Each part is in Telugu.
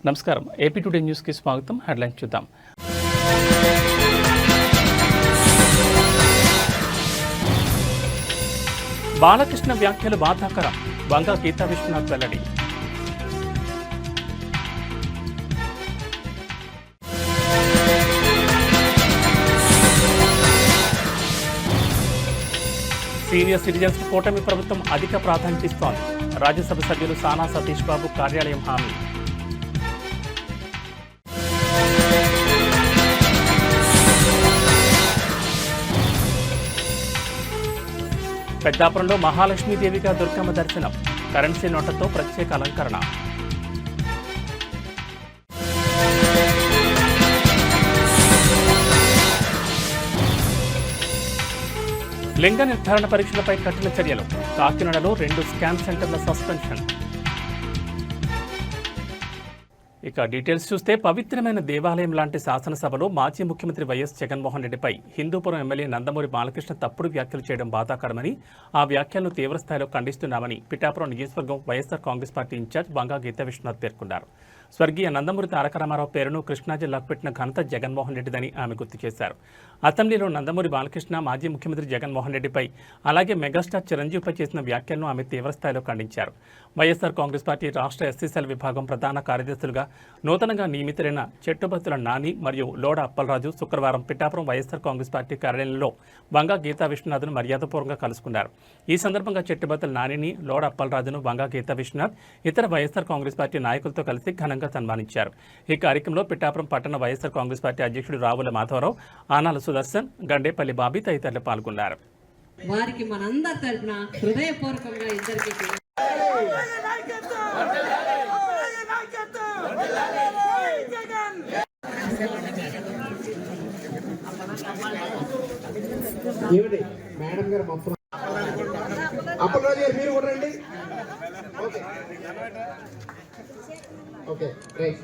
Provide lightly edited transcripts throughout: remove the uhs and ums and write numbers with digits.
నమస్కారం. ఏపీ టుడే న్యూస్కి స్వాగతం. హెడ్లైన్స్ చూద్దాం. బాలకృష్ణ వ్యాఖ్యలు బాధాకరం. వంగ గీతా విశ్వనాథ్ వెల్లడి. సీనియర్ సిటిజన్స్ కూటమి ప్రభుత్వం అధిక ప్రాధాన్యత ఇస్తోంది. రాజ్యసభ సభ్యులు సానా సతీష్ బాబు కార్యాలయం హామీ. పెద్దాపురంలో మహాలక్ష్మీదేవిగా దుర్గమ్మ దర్శనం. కరెన్సీ నోట్లతో ప్రత్యేక అలంకరణ. లింగ నిర్ధారణ పరీక్షలపై కఠిన చర్యలు. కాకినాడలో 2 స్కాన్ సెంటర్ల సస్పెన్షన్. ఇక డీటెయిల్స్ చూస్తే, పవిత్రమైన దేవాలయం లాంటి శాసనసభలో మాజీ ముఖ్యమంత్రి వైఎస్ జగన్మోహన్ రెడ్డిపై హిందూపురం ఎమ్మెల్యే నందమూరి బాలకృష్ణ తప్పుడు వ్యాఖ్యలు చేయడం బాధాకరమని, ఆ వ్యాఖ్యలను తీవ్రస్థాయిలో ఖండిస్తున్నామని పిఠాపురం నియోజకవర్గం వైఎస్ఆర్ కాంగ్రెస్ పార్టీ ఇన్ఛార్జ్ వంగ గీతా విశ్వనాథ్ పేర్కొన్నారు. స్వర్గీయ నందమూరి తారక రామారావు పేరును కృష్ణా జిల్లాకు పెట్టిన ఘనత జగన్మోహన్ రెడ్డిదని ఆమె గుర్తు చేశారు. అసెంబ్లీలో నందమూరి బాలకృష్ణ మాజీ ముఖ్యమంత్రి జగన్మోహన్ రెడ్డిపై, అలాగే మెగాస్టార్ చిరంజీవిపై చేసిన వ్యాఖ్యలను ఆమె తీవ్రస్థాయిలో ఖండించారు. వైఎస్ఆర్ కాంగ్రెస్ పార్టీ రాష్ట్ర ఎస్సీసీఎల్ విభాగం ప్రధాన కార్యదర్శులుగా నూతనంగా నియమితులైన చెట్టుబత్తుల నాని మరియు లోడ అప్పలరాజు శుక్రవారం పిఠాపురం వైఎస్ఆర్ కాంగ్రెస్ పార్టీ కార్యాలయంలో వంగ గీతా విశ్వనాథ్ను మర్యాదపూర్వకంగా కలుసుకున్నారు. ఈ సందర్భంగా చెట్టుబత్తుల నానిని, లోడ అప్పలరాజును వంగ గీతా విశ్వనాథ్ ఇతర వైఎస్ఆర్ కాంగ్రెస్ పార్టీ నాయకులతో కలిసి ఘనంగా సన్మానించారు. ఈ కార్యక్రమంలో పిఠాపురం పట్టణ వైఎస్ఆర్ కాంగ్రెస్ పార్టీ అధ్యక్షుడు రావుల మాధవరావు, ఆనాల సుదర్శన్, గండేపల్లి బాబీ తదితరులు పాల్గొన్నారు. వారికి మనందరి తరపున హృదయపూర్వకంగా ఇద్దరికి మేడం గారు మొత్తం అప్పలరాజు గారు మీరు కూడా రండి. Okay right.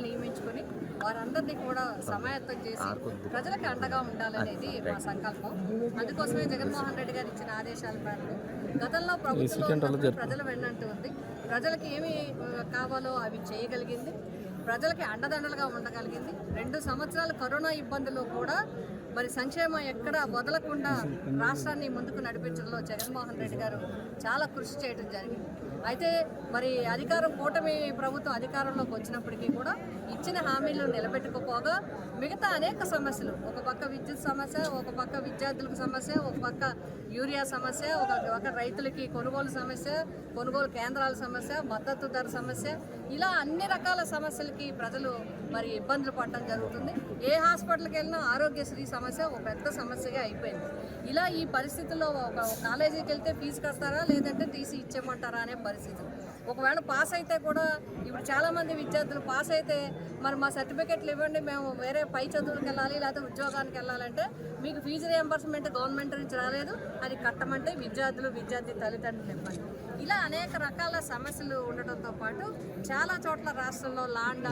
నియమించుకొని వారందరినీ కూడా సమాయత్తం చేసి ప్రజలకు అండగా ఉండాలనేది మా సంకల్పం. అందుకోసమే జగన్మోహన్ రెడ్డి గారు ఇచ్చిన ఆదేశాల మేరకు గతంలో ప్రభుత్వంలో ప్రజల వెన్నంటూ ఉంది. ప్రజలకు ఏమి కావాలో అవి చేయగలిగింది, ప్రజలకి అండదండలుగా ఉండగలిగింది. 2 సంవత్సరాల కరోనా ఇబ్బందుల్లో కూడా మరి సంక్షేమం ఎక్కడ వదలకుండా రాష్ట్రాన్ని ముందుకు నడిపించడంలో జగన్మోహన్ రెడ్డి గారు చాలా కృషి చేయడం జరిగింది. అయితే మరి కూటమి ప్రభుత్వం అధికారంలోకి వచ్చినప్పటికీ కూడా ఇచ్చిన హామీలను నిలబెట్టుకోపోగా మిగతా అనేక సమస్యలు, ఒక పక్క విద్యుత్ సమస్య, ఒక పక్క విద్యార్థులకు సమస్య, ఒక పక్క యూరియా సమస్య, ఒక పక్క రైతులకి కొనుగోలు సమస్య, కొనుగోలు కేంద్రాల సమస్య, మద్దతు ధర సమస్య, ఇలా అన్ని రకాల సమస్యలకి ప్రజలు మరి ఇబ్బందులు పడటం జరుగుతుంది. ఏ హాస్పిటల్కి వెళ్ళినా ఆరోగ్యశ్రీ సమస్య ఒక పెద్ద సమస్యగా అయిపోయింది. ఇలా ఈ పరిస్థితుల్లో ఒక కాలేజీకి వెళ్తే ఫీజు కడతారా లేదంటే టీసీ ఇచ్చేయమంటారా అనే పరిస్థితులు. ఒకవేళ పాస్ అయితే కూడా ఇప్పుడు చాలామంది విద్యార్థులు పాస్ అయితే మరి మా సర్టిఫికెట్లు ఇవ్వండి, మేము వేరే పై చదువులకు వెళ్ళాలి లేకపోతే ఉద్యోగానికి వెళ్ళాలంటే మీకు ఫీజు రియంబర్స్మెంట్ గవర్నమెంట్ నుంచి రాలేదు, అది కట్టమంటే విద్యార్థి తల్లిదండ్రులు ఇవ్వండి. ఇలా అనేక రకాల సమస్యలు ఉండటంతో పాటు చాలా చోట్ల రాష్ట్రంలో లాండ్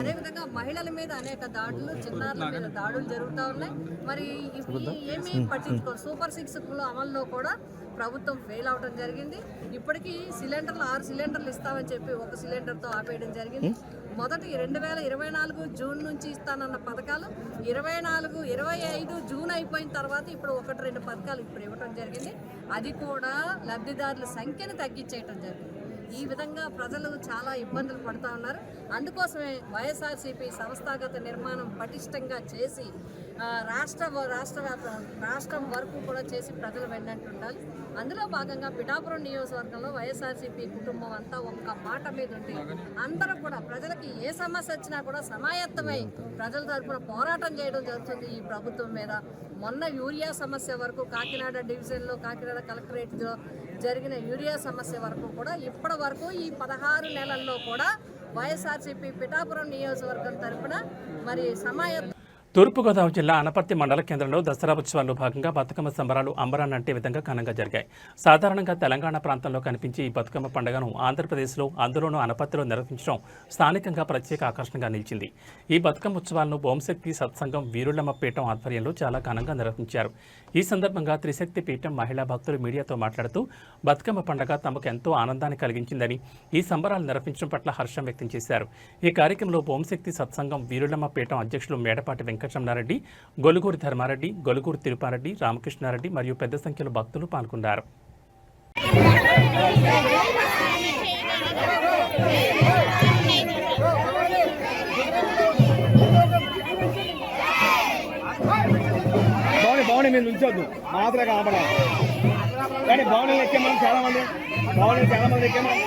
అదేవిధంగా మహిళల మీద అనేక దాడులు, చిన్నారుల మీద దాడులు జరుగుతూ ఉన్నాయి. మరి ఏమీ పట్టించుకో సూపర్ 6 అమల్లో కూడా ప్రభుత్వం ఫెయిల్ అవడం జరిగింది. ఇప్పటికీ 6 సిలిండర్లు ఇస్తామని చెప్పి 1 సిలిండర్తో ఆపేయడం జరిగింది. మొదటి 2024 జూన్ నుంచి ఇస్తానన్న పథకాలు 24, 25 జూన్ అయిపోయిన తర్వాత ఇప్పుడు 1-2 పథకాలు ఇప్పుడు ఇవ్వడం జరిగింది. అది కూడా లబ్ధిదారుల సంఖ్యను తగ్గించేయటం జరిగింది. ఈ విధంగా ప్రజలు చాలా ఇబ్బందులు పడుతూ ఉన్నారు. అందుకోసమే వైఎస్ఆర్సీపీ సంస్థాగత నిర్మాణం పటిష్టంగా చేసి రాష్ట్రం వరకు కూడా చేసి ప్రజలు వెన్నంటూ ఉండాలి. అందులో భాగంగా పిఠాపురం నియోజకవర్గంలో వైఎస్ఆర్సీపీ కుటుంబం అంతా ఒక్క మాట మీద ఉండి అందరూ కూడా ప్రజలకి ఏ సమస్య వచ్చినా కూడా సమాయత్తమై ప్రజల తరఫున పోరాటం చేయడం జరుగుతుంది ఈ ప్రభుత్వం మీద. మొన్న యూరియా సమస్య వరకు కాకినాడ డివిజన్లో, కాకినాడ కలెక్టరేట్లో జరిగిన యూరియా సమస్య వరకు కూడా ఇప్పటి వరకు ఈ 16 నెలల్లో కూడా వైఎస్ఆర్సీపీ పిఠాపురం నియోజకవర్గం తరఫున మరి తూర్పుగోదావరి జిల్లా అనపర్తి మండల కేంద్రంలో దసరా ఉత్సవాల్లో భాగంగా బతుకమ్మ సంబరాలు అంబరాన్నంటే విధంగా ఘనంగా జరిగాయి. సాధారణంగా తెలంగాణ ప్రాంతంలో కనిపించే ఈ బతుకమ్మ పండుగను ఆంధ్రప్రదేశ్లో, అందులోనూ అనపర్తిలో నిర్వహించడం స్థానికంగా ప్రత్యేక ఆకర్షణగా నిలిచింది. ఈ బతుకమ్మ ఉత్సవాలను ఓంశక్తి సత్సంగం వీరులమ్మ పీఠం ఆధ్వర్యంలో చాలా ఘనంగా నిర్వహించారు. ఈ సందర్భంగా త్రిశక్తి పీఠం మహిళా భక్తులు మీడియాతో మాట్లాడుతూ బతుకమ్మ పండుగ తమకు ఎంతో ఆనందాన్ని కలిగించిందని, ఈ సంబరాలు నిర్వహించడం పట్ల హర్షం వ్యక్తం చేశారు. ఈ కార్యక్రమంలో ఓంశక్తి సత్సంగం వీరులమ్మ పీఠం అధ్యక్షులు మేడపాటి వెంకటరమణారెడ్డి, గొలుగూరు ధర్మారెడ్డి, గొలుగూరు తిరుపారెడ్డి, రామకృష్ణారెడ్డి మరియు పెద్ద సంఖ్యలో భక్తులు పాల్గొన్నారు. బాగుంది మీరు నుంచొద్దు మాత్రమే కనపడాలి కానీ బాగుంది ఎక్కేమని చాలా మంది ఎక్కేమని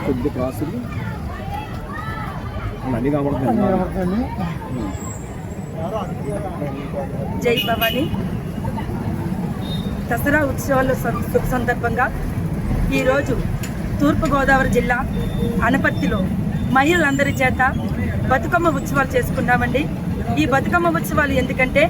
కొద్ది క్రాసులు అన్నీ కాబడుతుంది. జై భవాని. దసరా ఉత్సవాల శుభ సందర్భంగా ఈరోజు తూర్పుగోదావరి జిల్లా అనపర్తిలో మహిళలందరి చేత బతుకమ్మ ఉత్సవాలు చేసుకున్నామండి. ఈ బతుకమ్మ ఉత్సవాలు ఎందుకంటే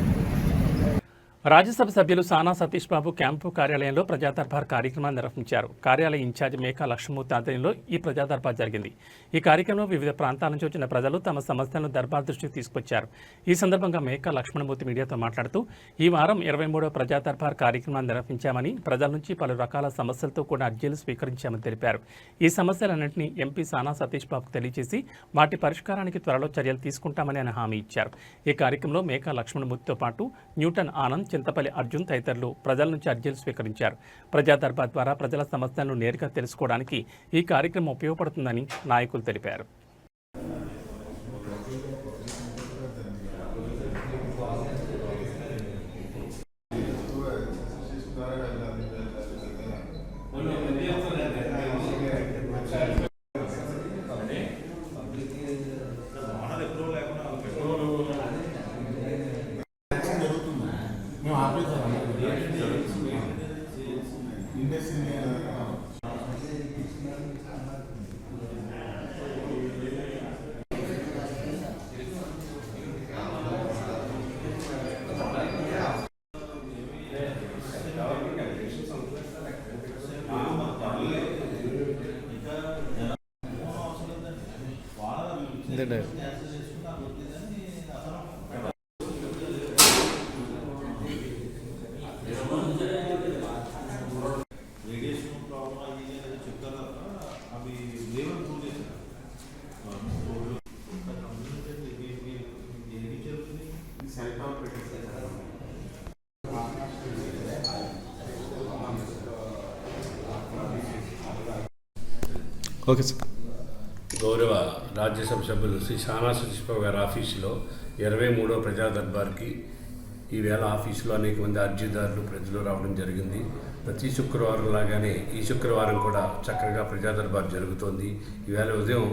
రాజ్యసభ సభ్యులు సానా సతీష్ బాబు క్యాంపు కార్యాలయంలో ప్రజా దర్బార్ కార్యక్రమాన్ని నిర్వహించారు. కార్యాలయ ఇన్ఛార్జి మేకా లక్ష్మణమూర్తి ఆధ్వర్యంలో ఈ ప్రజా దర్బార్ జరిగింది. ఈ కార్యక్రమంలో వివిధ ప్రాంతాల నుంచి వచ్చిన ప్రజలు తమ సమస్యలను దర్బార్ దృష్టికి తీసుకొచ్చారు. ఈ సందర్భంగా మేకా లక్ష్మణమూర్తి మీడియాతో మాట్లాడుతూ ఈ వారం 23వ ప్రజా దర్బార్ కార్యక్రమాన్ని నిర్వహించామని, ప్రజల నుంచి పలు రకాల సమస్యలతో కూడా అర్జీలు స్వీకరించామని తెలిపారు. ఈ సమస్యలన్నింటినీ ఎంపీ సానా సతీష్ బాబుకు తెలియజేసి వాటి పరిష్కారానికి త్వరలో చర్యలు తీసుకుంటామని ఆయన హామీ ఇచ్చారు. ఈ కార్యక్రమంలో మేకా లక్ష్మణమూర్తితో పాటు న్యూటన్ ఆనంద్, చింతపల్లి అర్జున్ తదితరులు ప్రజల నుంచి అర్జీలు స్వీకరించారు. ప్రజా దర్బార్ ద్వారా ప్రజల సమస్యలను నేరుగా తెలుసుకోవడానికి ఈ కార్యక్రమం ఉపయోగపడుతుందని నాయకులు తెలిపారు. Okay sir. గౌరవ రాజ్యసభ సభ్యులు శ్రీ సానా సతీష్బాబు గారి ఆఫీసులో 23వ ప్రజా దర్బార్కి ఈవేళ ఆఫీసులో అనేక మంది అర్జీదారులు ప్రజలు రావడం జరిగింది. ప్రతి శుక్రవారం లాగానే ఈ శుక్రవారం కూడా చక్కగా ప్రజా దర్బార్ జరుగుతోంది. ఈవేళ ఉదయం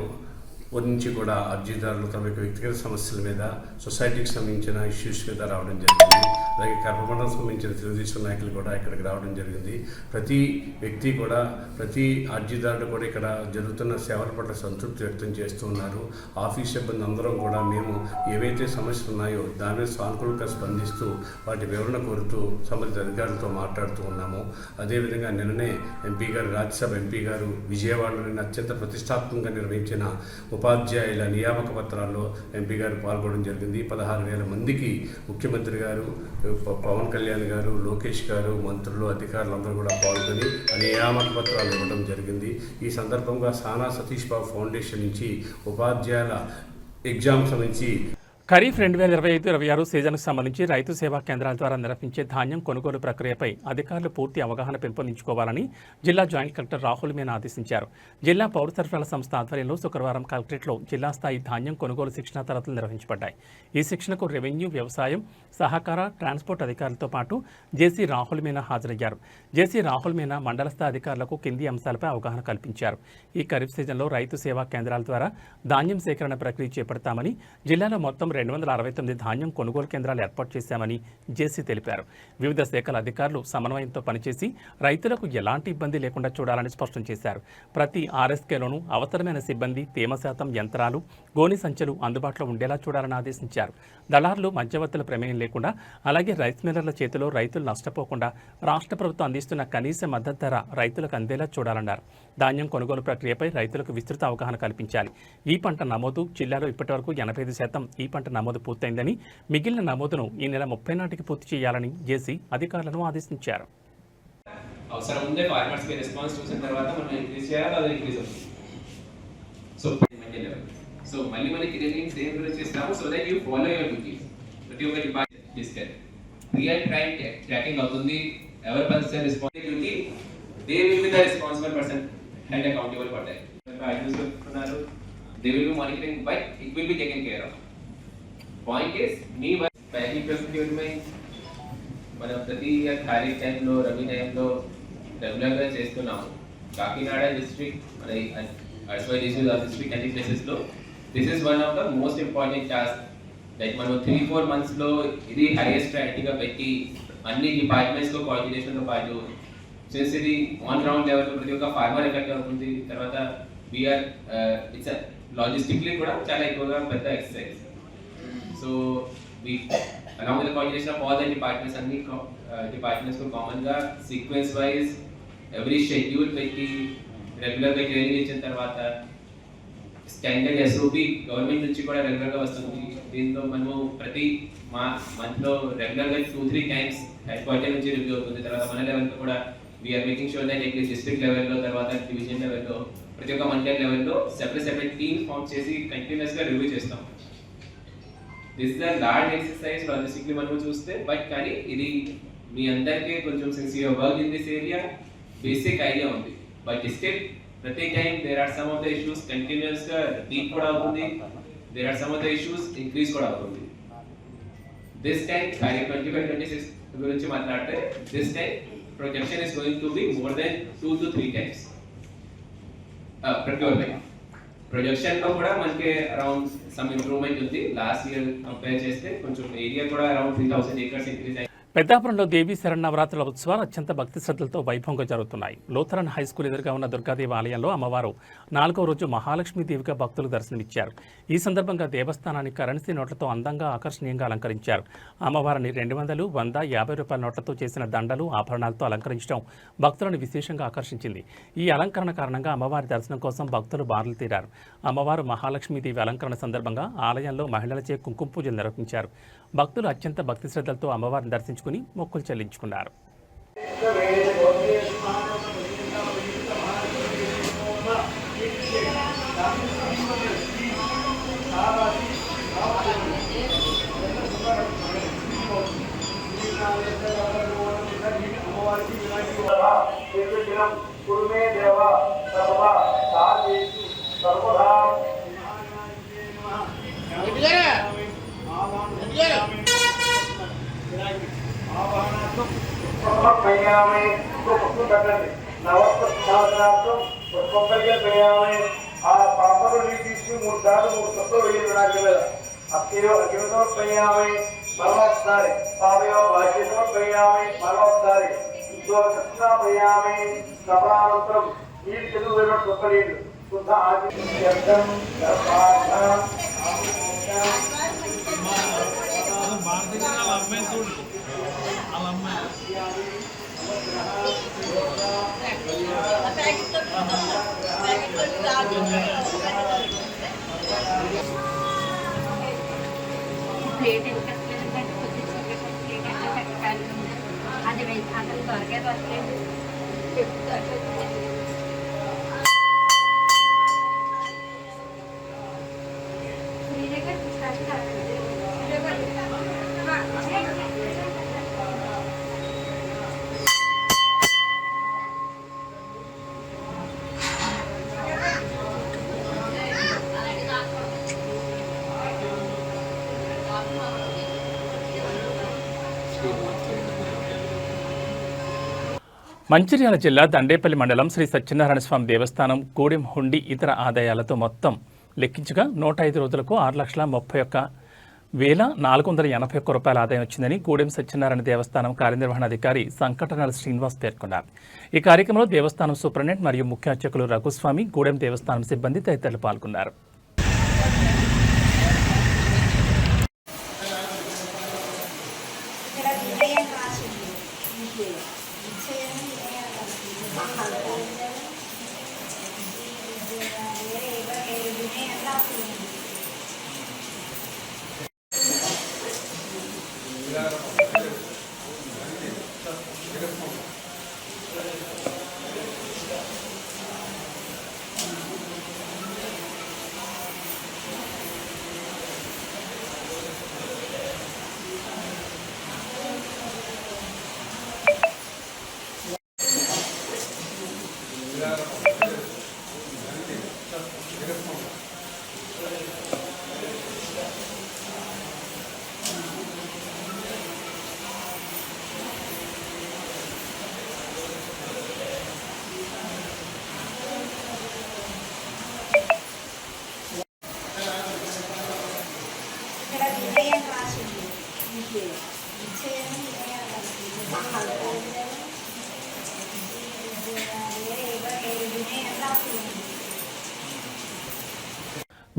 నుంచి కూడా అర్జీదారులు తమ యొక్క వ్యక్తిగత సమస్యల మీద, సొసైటీకి సంబంధించిన ఇష్యూస్ మీద రావడం జరిగింది. అలాగే కర్మమండలం సంబంధించిన తెలుగుదేశం నాయకులు కూడా ఇక్కడికి రావడం జరిగింది. ప్రతి వ్యక్తి కూడా, ప్రతి అర్జీదారుడు కూడా ఇక్కడ జరుగుతున్న సేవల పట్ల సంతృప్తి వ్యక్తం చేస్తూ ఉన్నారు. ఆఫీస్ సిబ్బంది అందరం కూడా మేము ఏవైతే సమస్యలు ఉన్నాయో దాని మీద సానుకూలంగా స్పందిస్తూ వాటి వివరణ కోరుతూ సంబంధిత అధికారులతో మాట్లాడుతూ ఉన్నాము. అదేవిధంగా నిన్ననే ఎంపీ గారు, రాజ్యసభ ఎంపీ గారు విజయవాడలోని అత్యంత ప్రతిష్టాత్మకంగా నిర్వహించిన ఉపాధ్యాయుల నియామక పత్రాల్లో ఎంపీ గారు పాల్గొనడం జరిగింది. 16,000 మందికి ముఖ్యమంత్రి గారు, పవన్ కళ్యాణ్ గారు, లోకేష్ గారు, మంత్రులు, అధికారులందరూ కూడా పాల్గొని నియామక పత్రాలు ఇవ్వడం జరిగింది. ఈ సందర్భంగా సానా సతీష్ బాబు ఫౌండేషన్ నుంచి ఉపాధ్యాయుల ఎగ్జామ్ సంబంధించి ఖరీఫ్ 2025-26 సీజన్కు సంబంధించి రైతు సేవా కేంద్రాల ద్వారా నిర్వహించే ధాన్యం కొనుగోలు ప్రక్రియపై అధికారులు పూర్తి అవగాహన పెంపొందించుకోవాలని జిల్లా జాయింట్ కలెక్టర్ రాహుల్ మీనా ఆదేశించారు. జిల్లా పౌర సరఫరాల సంస్థ ఆధ్వర్యంలో శుక్రవారం కలెక్టరేట్లో జిల్లా స్థాయి ధాన్యం కొనుగోలు శిక్షణా తరగతులు నిర్వహించబడ్డాయి. ఈ శిక్షణకు రెవెన్యూ, వ్యవసాయం, సహకార, ట్రాన్స్పోర్ట్ అధికారులతో పాటు జేసీ రాహుల్ మీనా హాజరయ్యారు. జేసీ రాహుల్ మీనా మండల స్థాయి అధికారులకు కింది అంశాలపై అవగాహన కల్పించారు. ఈ ఖరీఫ్ సీజన్లో రైతు సేవా కేంద్రాల ద్వారా ధాన్యం సేకరణ ప్రక్రియ చేపడతామని, జిల్లాలో మొత్తం 269 ధాన్యం కొనుగోలు కేంద్రాలు ఏర్పాటు చేశామని జేసీ తెలిపారు. వివిధ శాఖల అధికారులు సమన్వయంతో పనిచేసి రైతులకు ఎలాంటి ఇబ్బంది లేకుండా చూడాలని స్పష్టం చేశారు. ప్రతి ఆర్ఎస్కేలోనూ అవసరమైన సిబ్బంది, తేమ శాతం యంత్రాలు, గోని సంచులు అందుబాటులో ఉండేలా చూడాలని ఆదేశించారు. దళారులు, మధ్యవర్తుల ప్రమేయం లేకుండా, అలాగే రైస్ మిల్లర్ల చేతిలో రైతులు నష్టపోకుండా రాష్ట్ర ప్రభుత్వం అందిస్తున్న కనీస మద్దతు ధర రైతులకు అందేలా చూడాలన్నారు. ధాన్యం కొనుగోలు ప్రక్రియపై రైతులకు విస్తృత అవగాహన కల్పించాలి. ఈ పంట నమోదు జిల్లాలో ఇప్పటివరకు 85% ఈ పంట నమోదు పూర్తయిందని, మిగిలిన నమోదును ఈ నెల 30 నాటికి పూర్తి చేయాలని జేసీ అధికారులను ఆదేశించారు. అవసరం ఉండే ఫార్మర్స్ కి రెస్పాన్స్ చూసిన తర్వాత మనం ఇంక్రీజ్ చేయాలి, అది ఇంక్రీజ్ అవుతుంది. సో మళ్ళీ మనకి రిలీజ్ సేమ్ గురించి చేస్తాము. So that you follow your duties. ప్రతి ఒక్క department discuss real time tracking అవుతుంది. ఎవరి person response duty, they will be the responsible person and accountable for that. They will be monitoring, but it will be taken care of. Point is మీ పైకి ప్రొసీడ్యూర్ మనం ప్రతి ఖరీఫ్ టైంలో, రబీ టైంలో రెగ్యులర్గా చేస్తున్నాము. కాకినాడ డిస్ట్రిక్ట్, మన డిస్ట్రిక్ట్ అన్ని ప్లేసెస్లో this is one of the most important task. Like మనం 3-4 monthsలో ఇది హైయెస్ట్ ప్రయారిటీగా పెట్టి అన్ని డిపార్ట్మెంట్స్లో కోఆర్డినేషన్తో పాటు సిన్స్ ఇది ఆన్ గ్రౌండ్ లెవెల్లో ప్రతి ఒక్క ఫార్మర్ ఎఫెక్ట్ అవుతుంది. తర్వాత వీఆర్ ఇట్స్ లాజిస్టిక్లీ కూడా చాలా ఎక్కువగా పెద్ద exercise. So we along with the coordination of all the departments, అన్ని departments को common గా sequence wise every schedule పెట్టి రెగ్యులర్ గా ట్రైనింగ్ ఇచ్చిన తర్వాత స్టాండర్డ్ SOP గవర్నమెంట్ నుంచి కూడా రెగ్యులర్ గా వస్తుంది. దీంతో మనము ప్రతి మంత్ లో రెగ్యులర్ గా 2-3 times హెడ్ క్వార్టర్ నుంచి రివ్యూ అవుతుంది. తర్వాత మన లెవెల్ లో కూడా we are making sure that at district లెవెల్లో, తర్వాత డివిజన్ లెవెల్లో, ప్రతి ఒక్క మండల్ లెవెల్లో సెపరేట్ టీమ్ ఫామ్ చేసి కంటిన్యూస్ గా రివ్యూ చేస్తాం. This is a large exercise logistically మనం చూస్తే, బట్ కానీ ఇది మీ అందరికీ కొంచెం sincere work in this area basic idea ఉంది. బట్ స్టిల్ ప్రతి time there are some of the issues continuous గా రిపీట్ కూడా అవుతుంది. There are some of the issues increase కూడా అవుతుంది. దిస్ టైం 25-26 గురించి మాట్లాడితే this time projection is going to be more than 2 to 3 times procurement. Projection లో కూడా మనకి అరౌండ్ సమ్ ఇంప్రూవ్మెంట్ ఉంది. లాస్ట్ ఇయర్ కంపేర్ చేస్తే కొంచెం ఏరియా కూడా అరౌండ్ 3,000 acres ఇంక్రీజ్ అయింది. పెద్దాపురంలో దేవీ శరన్నవరాత్రుల ఉత్సవాలు అత్యంత భక్తి శ్రద్ధలతో వైభవంగా జరుగుతున్నాయి. లూథరన్ హై స్కూల్ ఎదురుగా ఉన్న దుర్గాదేవి ఆలయంలో అమ్మవారు 4వ రోజు మహాలక్ష్మీదేవిగా భక్తులు దర్శనమిచ్చారు. ఈ సందర్భంగా దేవస్థానాన్ని కరెన్సీ నోట్లతో అందంగా, ఆకర్షణీయంగా అలంకరించారు. అమ్మవారిని 200, 100, 50 రూపాయల నోట్లతో చేసిన దండలు, ఆభరణాలతో అలంకరించడం భక్తులను విశేషంగా ఆకర్షించింది. ఈ అలంకరణ కారణంగా అమ్మవారి దర్శనం కోసం భక్తులు బారులు తీరారు. అమ్మవారు మహాలక్ష్మీదేవి అలంకరణ సందర్భంగా ఆలయంలో మహిళలచే కుంకుమ పూజలు నిర్వహించారు. భక్తులు అత్యంత భక్తి శ్రద్ధలతో అమ్మవారిని దర్శించుకుని మొక్కులు చెల్లించుకున్నారు. ఆ పాపలు నీళ్ళు తీసుకుని 3 సార్లు 3 చుట్టూ వేయాలి నాకు అగ్నితోపయామి మరొకసారి పాపయో భాగ్యతోపయామి మరొకసారి కృష్ణాపయామి సభానంతరం నీళ్ళు తెలుగు గొప్ప నీళ్ళు శుద్ధ ఆదిత్యం అది అసలు దొరకే దొరకలేదు మంచిర్యాల జిల్లా దండేపల్లి మండలం శ్రీ సత్యనారాయణ స్వామి దేవస్థానం గూడెం హుండీ ఇతర ఆదాయాలతో మొత్తం లెక్కించగా 105 రోజులకు 6,31,481 రూపాయల ఆదాయం వచ్చిందని గూడెం సత్యనారాయణ దేవస్థానం కార్యనిర్వహణాధికారి సంకటనాల శ్రీనివాస్ పేర్కొన్నారు. ఈ కార్యక్రమంలో దేవస్థానం సూపరింటెండెంట్ మరియు ముఖ్య అర్చకులు రఘుస్వామి, గూడెం దేవస్థానం సిబ్బంది తదితరులు పాల్గొన్నారు.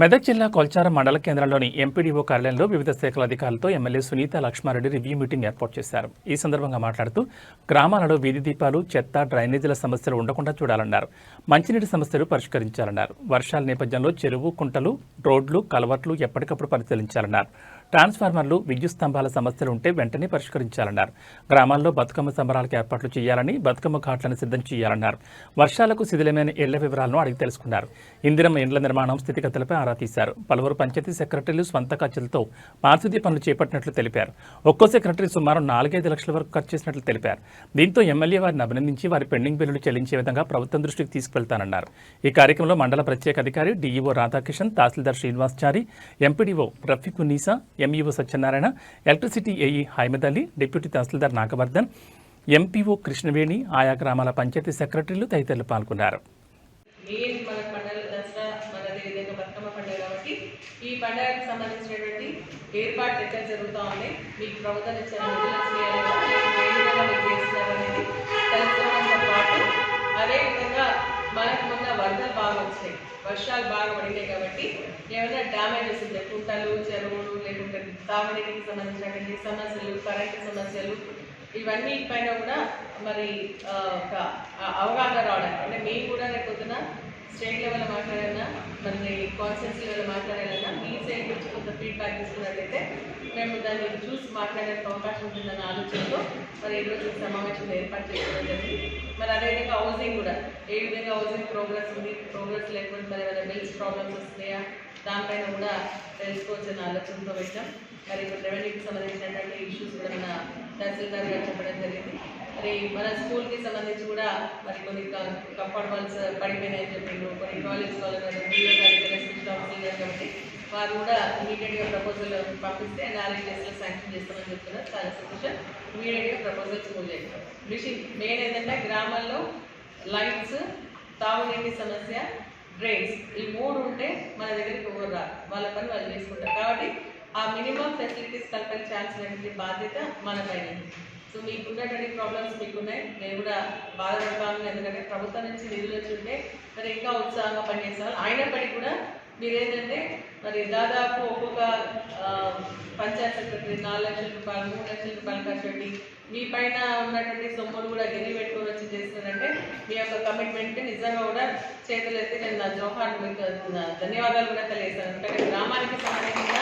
మెదక్ జిల్లా కొల్చారం మండల కేంద్రంలోని ఎంపీడీఓ కార్యాలయంలో వివిధ శాఖల అధికారులతో MLA Sunitha Laxma Reddy review meeting ఏర్పాటు చేశారు. ఈ సందర్భంగా మాట్లాడుతూ గ్రామాలలో వీధి దీపాలు, చెత్త, డ్రైనేజీల సమస్యలు ఉండకుండా చూడాలన్నారు. మంచినీటి సమస్యలు పరిష్కరించాలన్నారు. వర్షాల నేపథ్యంలో చెరువు, కుంటలు, రోడ్లు, కలవర్ట్లు ఎప్పటికప్పుడు పరిశీలించాలన్నారు. ట్రాన్స్ఫార్మర్లు, విద్యుత్ స్తంభాల సమస్యలు ఉంటే వెంటనే పరిష్కరించాలన్నారు. గ్రామాల్లో బతుకమ్మ సంబరాలకు ఏర్పాట్లు చేయాలని, బతుకమ్మ ఘాట్లను సిద్ధం చేయాలన్నారు. వర్షాలకు శిథిలమైన ఇళ్ల వివరాలను అడిగి తెలుసుకున్నారు. ఇందిరమ్మ ఇండ్ల నిర్మాణం స్థితిగతులపై ఆరా తీశారు. పలువురు పంచాయతీ సెక్రటరీలు స్వంత ఖర్చులతో పారిశుద్ధ్య పనులు చేపట్టినట్లు తెలిపారు. ఒక్కో సెక్రటరీ సుమారు 4-5 లక్షల వరకు ఖర్చు చేసినట్లు తెలిపారు. దీంతో ఎమ్మెల్యే వారిని అభినందించి వారి పెండింగ్ బిల్లులు చెల్లించే విధంగా ప్రభుత్వం దృష్టికి తీసుకువెళ్తానన్నారు. ఈ కార్యక్రమంలో మండల ప్రత్యేక అధికారి DEO Radhakishan, tahsildar Srinivaschari, MPDO Rafikunnisa, MEO Satyanarayana, electricity AE Haimad Ali, deputy tahsildar Nagavardhan, MPO Krishnaveni, ఆయా గ్రామాల పంచాయతీ సెక్రటరీలు తదితరులు పాల్గొన్నారు. ఈ పండుగకు సంబంధించినటువంటి ఏర్పాట్లు ఎక్కడ జరుగుతూ ఉన్నాయి, మీకు ప్రభుత్వం ఇచ్చిన అనేది తెలుసుకోవడంతో పాటు అదేవిధంగా మనకు మొన్న వరదలు బాగా వచ్చినాయి, వర్షాలు బాగా పడినాయి కాబట్టి ఏమైనా డ్యామేజెస్ ఉంటాయి, కుంటలు, చెరువులు, లేకుంటే తాగునీటికి సంబంధించినటువంటి సమస్యలు, కరెంటు సమస్యలు, ఇవన్నీ పైన కూడా మరి ఒక అవగాహన రావడానికి, అంటే మేము కూడా రేపొద్దున స్టేట్ లెవెల్లో మాట్లాడాలన్నా, మరి కాన్స్టిట్యూన్సీ లెవెల్లో మాట్లాడాలన్నా మీ సైడ్ నుంచి కొంత ఫీడ్బ్యాక్ ఇస్తున్నట్లయితే మేము దాన్ని చూసి మాట్లాడడానికి అవకాశం ఉంటుందన్న ఆలోచనతో మరి ఈరోజు సమావేశంలో ఏర్పాటు చేసుకోవడం జరిగింది. మరి అదేవిధంగా హౌసింగ్ కూడా ఏ విధంగా హౌసింగ్ ప్రోగ్రెస్ ఉంది, ప్రోగ్రెస్ లేకపోతే మరి ఏమైనా బిల్స్ ప్రాబ్లమ్స్ వస్తున్నాయా, దానిపైన కూడా తెలుసుకోవచ్చన్న ఆలోచనతో పెట్టాం. మరి ఇప్పుడు రెవెన్యూకి సంబంధించినటువంటి ఇష్యూస్ కూడా మన తహసీల్దార్ గారు చెప్పడం జరిగింది. మరి మన స్కూల్కి సంబంధించి కూడా మరి కొన్ని కంపౌండ్ వాల్స్ పడిపోయినాయని చెప్పిండ్రు, కొన్ని కాలేజ్ స్పెషల్ ఆఫీసర్ గారు కాబట్టి వారు కూడా ఇమీడియట్గా ప్రపోజల్ పంపిస్తే NRHSలో శాంక్షన్ చేస్తామని చెప్తున్నారు. చాలా సంతోషం. ఇమీడియట్గా ప్రపోజల్స్ మూవ్ చేస్తాం. మిషన్ మెయిన్ ఏంటంటే గ్రామాల్లో లైట్స్, తాగునీటి సమస్య, డ్రైన్స్ ఈ 3 ఉంటే మన దగ్గరికి ఎవరు రారు, వాళ్ళ పని వాళ్ళు చేసుకుంటారు. కాబట్టి ఆ మినిమం ఫెసిలిటీస్ కల్పించాల్సినటువంటి బాధ్యత మన పైన. సో మీకున్నటువంటి ప్రాబ్లమ్స్ మీకున్నాయి, నేను కూడా బాధపడతాను. ఎందుకంటే ప్రభుత్వం నుంచి నిధులు వచ్చి ఉంటే మరి ఇంకా ఉత్సాహంగా పనిచేస్తారు. అయినప్పటికీ కూడా మీరు ఏంటంటే మరి దాదాపు ఒక్కొక్క పంచాయత్ సెక్రటరీ 4 లక్షల రూపాయలు 3 లక్షల రూపాయలు ఖర్చు పెట్టి మీ పైన ఉన్నటువంటి సొమ్ములు కూడా గిరి పెట్టుకొని వచ్చి చేస్తున్నారంటే మీ యొక్క కమిట్మెంట్ నిజంగా కూడా చేతులు ఎత్తి నేను నా జోహార్లు మీకు ధన్యవాదాలు కూడా తెలియజేస్తాను. ఎందుకంటే గ్రామానికి సంబంధించిన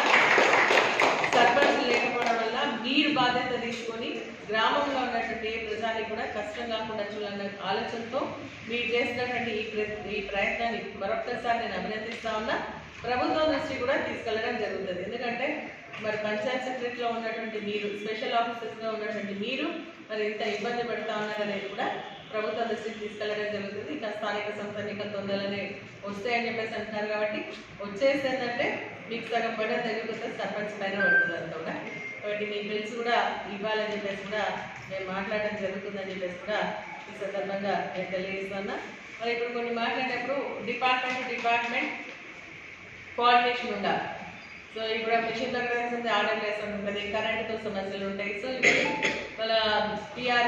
సర్పంచ్ లేకపోవడం వల్ల మీరు బాధ్యత తీసుకొని గ్రామంలో ఉన్నటువంటి ఏ ప్రజానికి కూడా కష్టం కాకుండా చూడాలన్న ఆలోచనతో మీరు చేసినటువంటి ఈ ప్రయత్నాన్ని మరొకసారి నేను అభినందిస్తా ఉన్నా. ప్రభుత్వం దృష్టి కూడా తీసుకెళ్ళడం జరుగుతుంది. ఎందుకంటే మరి పంచాయత్ సెక్రటరీలో ఉన్నటువంటి మీరు, స్పెషల్ ఆఫీసర్స్గా ఉన్నటువంటి మీరు మరి ఇంత ఇబ్బంది పెడతా ఉన్నారనేది కూడా ప్రభుత్వ దృష్టికి తీసుకెళ్ళడం జరుగుతుంది. ఇంకా స్థానిక సంస్థ ఎన్నికలు తొందరనే వస్తాయని చెప్పేసి అంటున్నారు. కాబట్టి వచ్చేసి ఏంటంటే మీకు సగం పడ్డ తగ్గిపోతే సర్పంచ్ పైన పడుతుంది అంతా కూడా. కాబట్టి మీ బిల్స్ కూడా ఇవ్వాలని చెప్పేసి కూడా మేము మాట్లాడడం జరుగుతుందని చెప్పేసి కూడా ఈ సందర్భంగా నేను తెలియజేస్తున్నా. మరి ఇప్పుడు కొన్ని మాట్లాడేటప్పుడు డిపార్ట్మెంట్ కోఆర్డినేషన్ ఉండాలి. సో ఇప్పుడు మిషన్ దగ్గర ఆర్డర్ చేస్తూ ఉంటుంది, కరెంటుతో సమస్యలు ఉంటాయి. సో ఇప్పుడు మన PR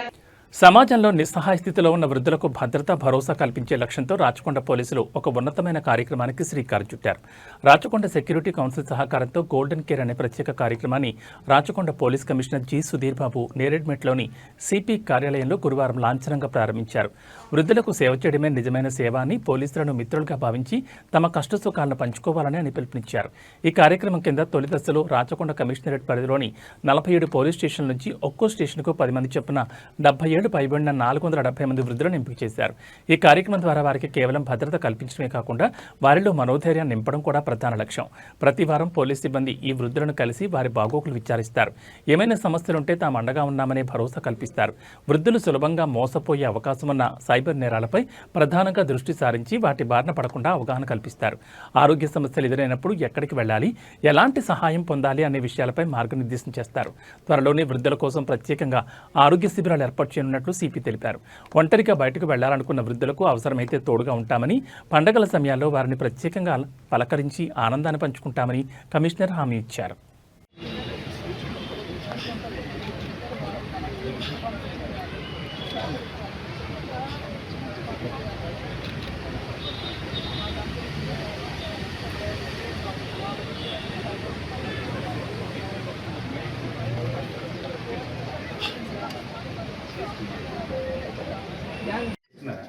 సమాజంలో నిస్సహాయ స్థితిలో ఉన్న వృద్ధులకు భద్రత, భరోసా కల్పించే లక్ష్యంతో రాచకొండ పోలీసులు ఒక ఉన్నతమైన కార్యక్రమానికి శ్రీకారం చుట్టారు. రాచకొండ సెక్యూరిటీ కౌన్సిల్ సహకారంతో గోల్డెన్ కేర్ అనే ప్రత్యేక కార్యక్రమాన్ని Rachakonda police commissioner G. Sudheer Babu నేరేడ్మెట్లోని సిపి కార్యాలయంలో గురువారం లాంఛనంగా ప్రారంభించారు. వృద్ధులకు సేవ చేయడమే నిజమైన సేవ అని, పోలీసులను మిత్రులుగా భావించి తమ కష్టసుఖాలను పంచుకోవాలని అని పిలుపునిచ్చారు. ఈ కార్యక్రమం కింద తొలి దశలో రాచకొండ కమిషనరేట్ పరిధిలోని 47 పోలీస్ స్టేషన్ల నుంచి ఒక్కో స్టేషన్కు 10 మంది చొప్పున 77 పైబడిన 470 మంది వృద్ధులను ఎంపిక చేశారు. ఈ కార్యక్రమం ద్వారా వారికి కేవలం భద్రత కల్పించడమే కాకుండా వారిలో మనోధైర్యాన్ని నింపడం కూడా ప్రధాన లక్ష్యం. ప్రతి వారం పోలీస్ సిబ్బంది ఈ వృద్ధులను కలిసి వారి బాగోగులు విచారిస్తారు. ఏమైనా సమస్యలుంటే తాము అండగా ఉన్నామనే భరోసా కల్పిస్తారు. వృద్ధులు సులభంగా మోసపోయే అవకాశం ఉన్న సైబర్ నేరాలపై ప్రధానంగా దృష్టి సారించి వాటి బారిన పడకుండా అవగాహన కల్పిస్తారు. ఆరోగ్య సమస్యలు ఎదురైనప్పుడు ఎక్కడికి వెళ్ళాలి, ఎలాంటి సహాయం పొందాలి అనే విషయాలపై మార్గనిర్దేశం చేస్తారు. త్వరలోనే వృద్ధుల కోసం ప్రత్యేకంగా ఆరోగ్య శిబిరాలు ఏర్పాటు చేయనున్నట్లు సిపి తెలిపారు. ఒంటరిగా బయటకు వెళ్లాలనుకున్న వృద్ధులకు అవసరమైతే తోడుగా ఉంటామని, పండగల సమయాల్లో వారిని ప్రత్యేకంగా పలకరించి ఆనందాన్ని పంచుకుంటామని కమిషనర్ హామీ ఇచ్చారు.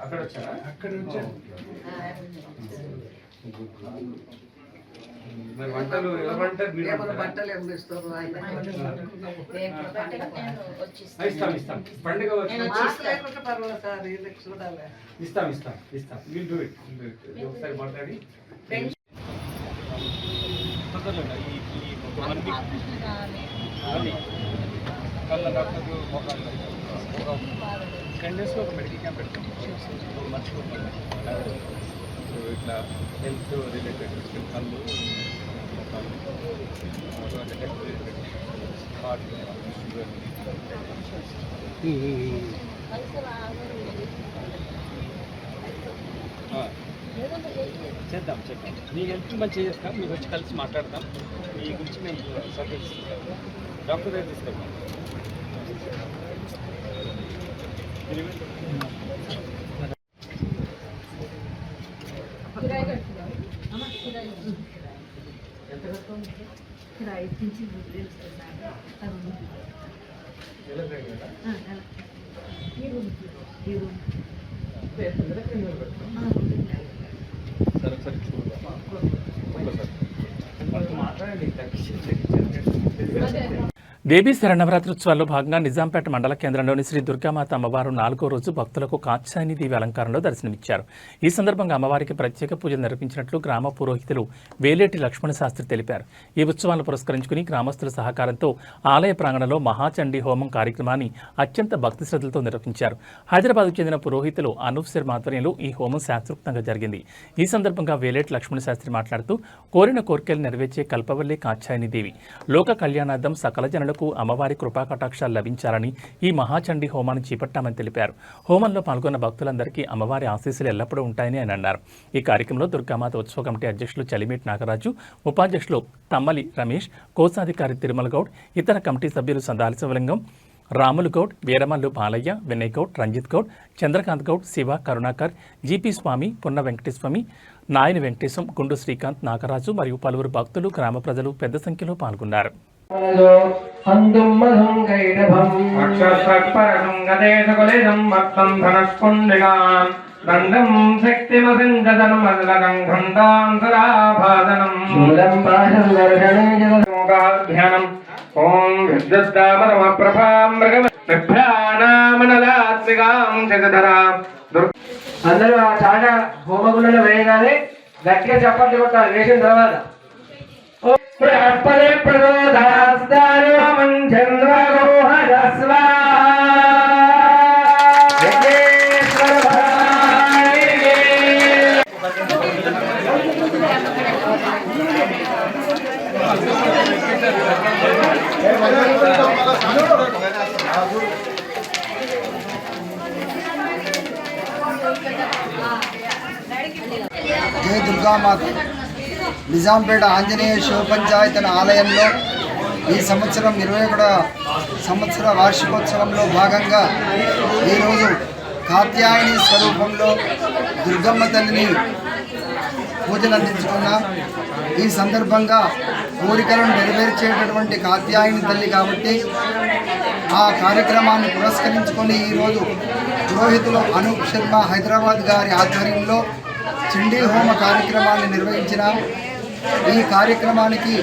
అక్కడ వచ్చారా? అక్కడ వచ్చారు. మరి వంటలు ఎవరంటారు? ఇస్తాం పండుగ ఇస్తాం విల్ డూ ఇట్. ఒకసారి మాట్లాడి కండెన్స్లో ఒక మెడికల్ క్యాంప్ పెడతాం. మర్చిపోతాం. సో ఇట్లా హెల్త్ రిలేటెడ్ కళ్ళు, హెల్త్ రిలేటెడ్ హార్ట్, షుగర్. చేద్దాం. మీ హెల్త్ మంచిగా చేస్తాం. మీకు వచ్చి కలిసి మాట్లాడతాం. మీ గురించి మేము సర్వీస్ డాక్టర్ దగ్గర తీసుకెళ్తాం. దేవీ శరణవరాత్రోత్సవాల్లో భాగంగా నిజాంపేట మండల కేంద్రంలోని శ్రీ దుర్గామాత అమ్మవారు 4గో రోజు భక్తులకు కాత్యాయని దేవి అలంకారంలో దర్శనమిచ్చారు. ఈ సందర్భంగా అమ్మవారికి ప్రత్యేక పూజలు నిర్వహించినట్లు గ్రామ పురోహితులు వేలేటి లక్ష్మణ శాస్త్రి తెలిపారు. ఈ ఉత్సవాలను పురస్కరించుకుని గ్రామస్తుల సహకారంతో ఆలయ ప్రాంగణంలో మహాచండీ హోమం కార్యక్రమాన్ని అత్యంత భక్తి శ్రద్ధలతో నిర్వహించారు. హైదరాబాద్కు చెందిన పురోహితులు అనూప్ శర్మ ఆధ్వర్యంలో ఈ హోమం శాస్త్రోక్తంగా జరిగింది. ఈ సందర్భంగా వేలేటి లక్ష్మణ శాస్త్రి మాట్లాడుతూ కోరిన కోరికలు నెరవేర్చే కల్పవల్లి కాత్యాయని దేవి లోక కళ్యాణార్థం సకల జనులకు అమ్మవారి కృపాకటాక్షాలు లభించాలని ఈ మహాచండీ హోమాన్ని చేపట్టామని తెలిపారు. హోమంలో పాల్గొన్న భక్తులందరికీ అమ్మవారి ఆశీస్సులు ఎల్లప్పుడూ ఉంటాయని ఆయన అన్నారు. ఈ కార్యక్రమంలో దుర్గామాత ఉత్సవ కమిటీ అధ్యక్షులు చలిమేటి నాగరాజు, ఉపాధ్యక్షులు తమ్మలి రమేష్, కోశాధికారి తిరుమల గౌడ్, ఇతర కమిటీ సభ్యులు సందాలి శివలింగం, రాములు గౌడ్, వీరమల్లు బాలయ్య, వినయ్ గౌడ్, రంజిత్ గౌడ్, చంద్రకాంత్ గౌడ్, శివ, కరుణాకర్, జీపీ స్వామి, పున్న వెంకటేశ్వమి, నాయని వెంకటేశం, గుండు శ్రీకాంత్, నాగరాజు మరియు పలువురు భక్తులు, గ్రామ ప్రజలు పెద్ద సంఖ్యలో పాల్గొన్నారు. దండం శక్తిమసింగదనం మదలకం ఘంటాంతరాభాదనం శూలం పాశం దర్శనం ఓం విద్యుద్దామరమ ప్రభాం మృగమనామనలాత్మికాం జగధరాం. అందరూ ఆ చాలా హోమగుండంలో వేయగానే గట్టిగా చప్పట్లు కొట్టాలి. వేసిన తర్వాత జై దుర్గామాత నిజాంపేట ఆంజనేయ శివ పంచాయతన ఆలయంలో ఈ సంవత్సరం 21వ సంవత్సర వార్షికోత్సవంలో భాగంగా ఈరోజు కాత్యాయని స్వరూపంలో దుర్గమ్మ తల్లిని పూజలు అందించుకున్నాం. ఈ సందర్భంగా కోరికలను నెరవేర్చేటటువంటి కాత్యాయని తల్లి కాబట్టి ఆ కార్యక్రమాన్ని పురస్కరించుకొని ఈరోజు పురోహితులు అనూప్ శర్మ హైదరాబాద్ గారి ఆధ్వర్యంలో చండీ హోమ కార్యక్రమాన్ని నిర్వహించినాం. ఈ కార్యక్రమానికి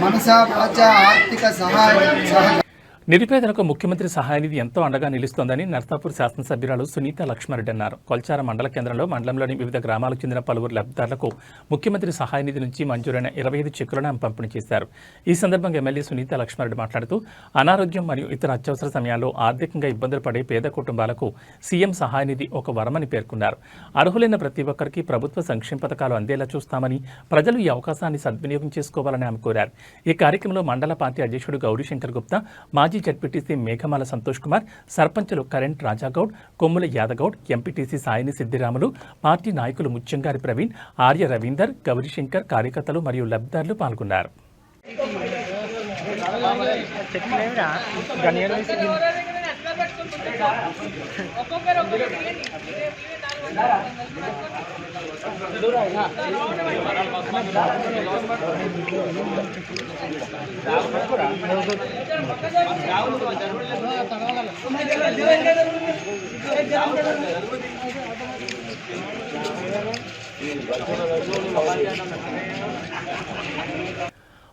మనసా వాచ ఆర్థిక సహాయం నిరుపేదలకు ముఖ్యమంత్రి సహాయనిధి ఎంతో అండగా నిలుస్తోందని నర్సాపూర్ శాసనసభ్యురాలు సునీత లక్ష్మారెడ్డి అన్నారు. కొల్చార మండల కేంద్రంలో మండలంలోని వివిధ గ్రామాలకు చెందిన పలువురు లబ్ధిదారులకు ముఖ్యమంత్రి సహాయనిధి నుంచి మంజూరైన 25 చెక్కులను ఆమె పంపిణీ చేశారు. ఈ సందర్భంగా ఎమ్మెల్యే సునీత లక్ష్మారెడ్డి మాట్లాడుతూ అనారోగ్యం మరియు ఇతర అత్యవసర సమయాల్లో ఆర్థికంగా ఇబ్బందులు పడే పేద కుటుంబాలకు సీఎం సహాయనిధి ఒక వరమని పేర్కొన్నారు. అర్హులైన ప్రతి ఒక్కరికి ప్రభుత్వ సంక్షేమ పథకాలు అందేలా చూస్తామని, ప్రజలు ఈ అవకాశాన్ని సద్వినియోగం చేసుకోవాలని ఆమె కోరారు. ఈ కార్యక్రమంలో మండల పార్టీ అధ్యక్షుడు గౌరీశంకర్ గుప్తా, మాజీ జడ్పీటీసీ మేఘమాల సంతోష్ కుమార్, సర్పంచులు కరెంట్ రాజాగౌడ్, కొమ్ముల యాదగౌడ్, ఎంపీటీసీ సాయిని సిద్దిరాములు, పార్టీ నాయకులు ముత్యంగారి ప్రవీణ్, ఆర్య రవీందర్, గౌరీశంకర్, కార్యకర్తలు మరియు లబ్ధిదారులు పాల్గొన్నారు.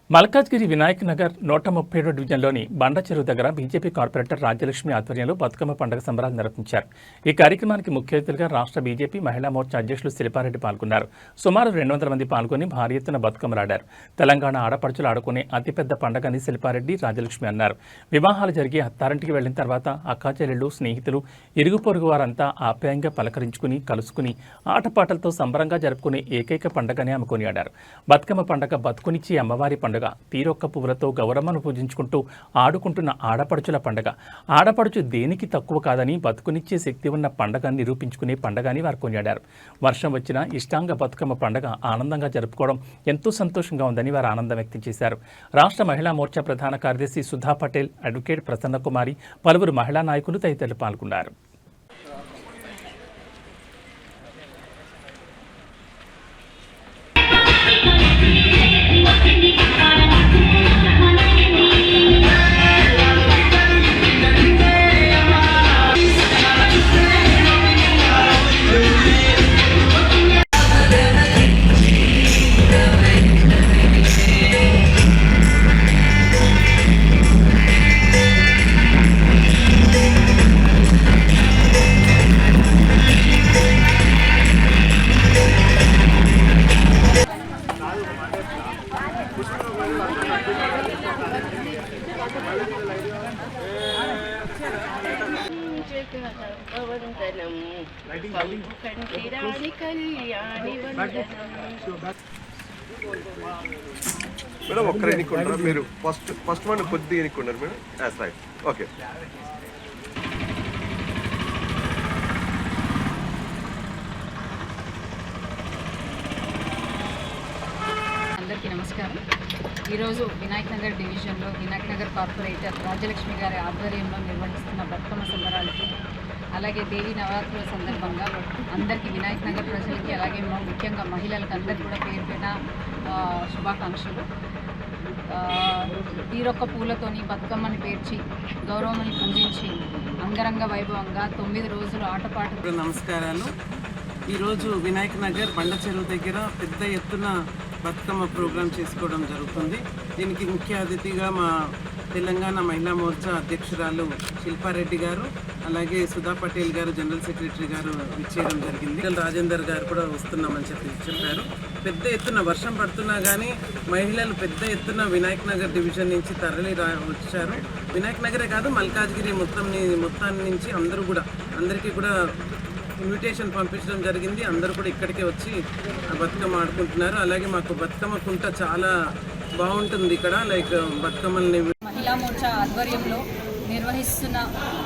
మల్కాజ్గిరి వినాయక్ నగర్ 137 డివిజన్లోని బండచెరువు దగ్గర బీజేపీ కార్పొరేటర్ రాజ్యలక్ష్మి ఆధ్వర్యంలో బతుకమ్మ పండుగ సంబరాలు నిర్వహించారు. ఈ కార్యక్రమానికి ముఖ్య అతిథులుగా రాష్ట్ర బీజేపీ మహిళా మోర్చా అధ్యక్షులు శిల్పారెడ్డి పాల్గొన్నారు. సుమారు 200 మంది పాల్గొని భారీ ఎత్తున బతుకమ్మలాడారు. తెలంగాణ ఆడపడుచులు ఆడుకునే అతిపెద్ద పండుగని శిల్పారెడ్డి, రాజ్యలక్ష్మి అన్నారు. వివాహాలు జరిగి అత్తారింటికి వెళ్లిన తర్వాత అక్కాచెల్లెళ్లు, స్నేహితులు, ఇరుగు పొరుగు వారంతా ఆప్యాయంగా పలకరించుకుని, కలుసుకుని ఆటపాటలతో సంబరంగా జరుపుకునే ఏకైక పండుగని ఆమె కొనియాడారు. బతుకమ్మ పండుగ బతుకునిచ్చి అమ్మవారి పండుగ, తీరొక్క పువ్వులతో గౌరమ్మను పూజించుకుంటూ ఆడుకుంటున్న ఆడపడుచుల పండుగ. ఆడపడుచు దేనికి తక్కువ కాదని బతుకునిచ్చే శక్తి ఉన్న పండుగని నిరూపించుకునే పండుగని వారు కొనియాడారు. వర్షం వచ్చినా ఇష్టాంగ బతుకమ్మ పండుగ ఆనందంగా జరుపుకోవడం ఎంతో సంతోషంగా ఉందని వారు ఆనందం వ్యక్తం చేశారు. రాష్ట్ర మహిళా మోర్చా ప్రధాన కార్యదర్శి సుధా పటేల్, అడ్వకేట్ ప్రసన్న కుమారి, పలువురు మహిళా నాయకులు తదితరులు పాల్గొన్నారు. మేడం ఒక్కరు ఎన్నుకుంటారా మీరు? ఫస్ట్ వన్ కొద్దిగా ఎన్నుకున్నారు మేడం. As right. ఓకే. అందరికీ నమస్కారం. ఈరోజు వినాయక్ నగర్ డివిజన్లో వినాయక్ నగర్ కార్పొరేటర్ రాజ్యలక్ష్మి గారి ఆధ్వర్యంలో నిర్వహిస్తున్న బతుకమ్మ సంబరాలకి, అలాగే దేవి నవరాత్రుల సందర్భంగా అందరికీ వినాయక్ నగర్ ప్రజలకి, అలాగే ముఖ్యంగా మహిళలకు అందరికీ కూడా పేరు పేరున శుభాకాంక్షలు. తీరొక్క పూలతోని బతుకమ్మని పేర్చి గౌరవమని పూజించి అంగరంగ వైభవంగా 9 రోజులు ఆటపాట. నమస్కారాలు. ఈరోజు వినాయక్ నగర్ బండ చెరువు దగ్గర పెద్ద ఎత్తున బతుకమ్మ ప్రోగ్రాం చేసుకోవడం జరుగుతుంది. దీనికి ముఖ్య అతిథిగా మా తెలంగాణ మహిళా మోర్చా అధ్యక్షురాలు శిల్పారెడ్డి గారు, అలాగే సుధా పటేల్ గారు జనరల్ సెక్రటరీ గారు ఇచ్చేయడం జరిగింది. రాజేందర్ గారు కూడా వస్తున్నామని చెప్పారు. పెద్ద ఎత్తున వర్షం పడుతున్నా కానీ మహిళలు పెద్ద ఎత్తున వినాయక్ నగర్ డివిజన్ నుంచి వచ్చారు. వినాయక్ నగరే కాదు, మల్కాజ్గిరి మొత్తాన్ని నుంచి అందరికీ కూడా ఇన్విటేషన్ పంపించడం జరిగింది. అందరూ కూడా ఇక్కడికే వచ్చి బతుకమ్మ ఆడుకుంటున్నారు. అలాగే మాకు బతుకమ్మ కుంట చాలా బాగుంటుంది ఇక్కడ. బతుకమ్మల్ని మహిళా మోర్చా ఆధ్వర్యంలో నిర్వహిస్తున్న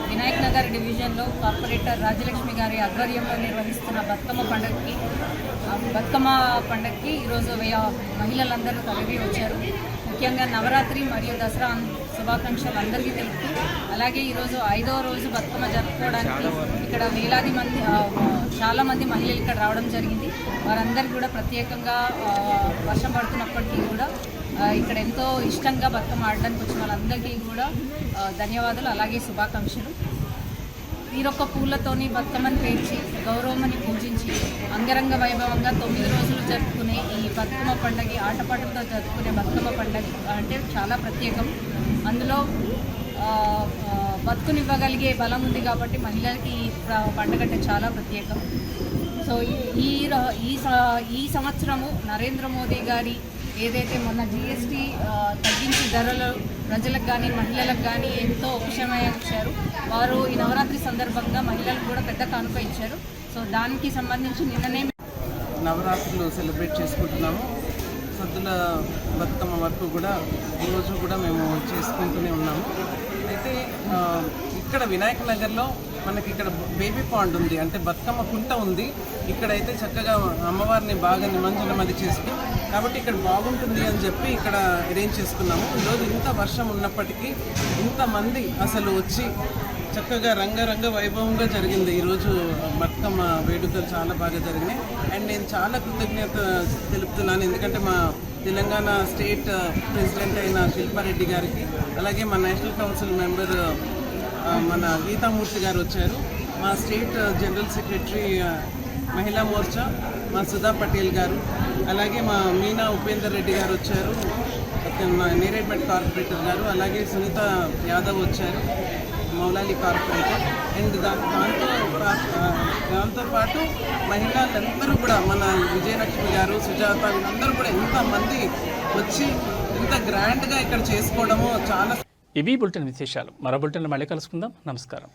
వినాయక్ నగర్ డివిజన్లో కార్పొరేటర్ రాజ్యలక్ష్మి గారి ఆధ్వర్యంలో నిర్వహిస్తున్న బతుకమ్మ పండగకి ఈరోజు మహిళలందరూ తరలి వచ్చారు. ముఖ్యంగా నవరాత్రి మరియు దసరా శుభాకాంక్షలు అందరికీ తెలుపుతూ, అలాగే ఈరోజు 5వ రోజు బతుకమ్మ జరుపుకోవడానికి ఇక్కడ వేలాది మంది చాలామంది మహిళలు ఇక్కడ రావడం జరిగింది. వారందరికీ కూడా ప్రత్యేకంగా వర్షం పడుతున్నప్పటికీ కూడా ఇక్కడ ఎంతో ఇష్టంగా బతుకమ్మ ఆడడానికి వచ్చిన వాళ్ళందరికీ కూడా ధన్యవాదాలు, అలాగే శుభాకాంక్షలు. తీరొక్క పూలతోని బతుకమ్మని పేర్చి గౌరవమని పూజించి అంగరంగ వైభవంగా 9 రోజులు జరుపుకునే ఈ బతుకమ్మ పండుగ, ఆటపాటలతో జరుపుకునే బతుకమ్మ పండుగ అంటే చాలా ప్రత్యేకం. అందులో బతుకునివ్వగలిగే బలం ఉంది కాబట్టి మహిళలకి ఈ పండుగ అంటే చాలా ప్రత్యేకం. సో ఈ సంవత్సరము నరేంద్ర మోదీ గారి ఏదైతే మొన్న GST తగ్గించి ధరలు ప్రజలకు కానీ మహిళలకు కానీ ఎంతో ఉపశమనం ఇచ్చారు. వారు ఈ నవరాత్రి సందర్భంగా మహిళలకు కూడా పెద్ద కానుక ఇచ్చారు. సో దానికి సంబంధించి నిన్ననే నవరాత్రులు సెలబ్రేట్ చేసుకుంటున్నాము. సద్దుల బతుకమ్మ వరకు కూడా ఈరోజు కూడా మేము చేసుకుంటూనే ఉన్నాము. అయితే ఇక్కడ వినాయక్ నగర్లో మనకి ఇక్కడ బేబీ పాండ్ ఉంది, అంటే బతుకమ్మ కుంట ఉంది. ఇక్కడైతే చక్కగా అమ్మవారిని బాగా నిమజ్జనం అది చేసుకుని కాబట్టి ఇక్కడ బాగుంటుంది అని చెప్పి ఇక్కడ అరేంజ్ చేసుకున్నాము. ఈరోజు ఇంత వర్షం ఉన్నప్పటికీ ఇంతమంది అసలు వచ్చి చక్కగా రంగరంగ వైభవంగా జరిగింది. ఈరోజు బతుకమ్మ వేడుకలు చాలా బాగా జరిగినాయి. అండ్ నేను చాలా కృతజ్ఞత తెలుపుతున్నాను, ఎందుకంటే మా తెలంగాణ స్టేట్ ప్రెసిడెంట్ అయిన శిల్పారెడ్డి గారికి, అలాగే మా నేషనల్ కౌన్సిల్ మెంబర్ మన గీతామూర్తి గారు వచ్చారు, మా స్టేట్ జనరల్ సెక్రటరీ మహిళా మోర్చా మా సుధా పటేల్ గారు, అలాగే మా మీనా ఉపేందర్ రెడ్డి గారు వచ్చారు, నేరేడ్మెట్ కార్పొరేటర్ గారు, అలాగే సునీత యాదవ్ వచ్చారు, మౌలాలి కార్పొరేటర్. అండ్ దాంతోపాటు మహిళలందరూ కూడా మన విజయలక్ష్మి గారు, సుజాత, వీళ్ళందరూ కూడా ఎంతమంది వచ్చి ఇంత గ్రాండ్గా ఇక్కడ చేసుకోవడము చాలా. ఇవి బులెటిన్ విశేషాలు. మరో బులెటిన్లో మళ్ళీ కలుసుకుందాం. నమస్కారం.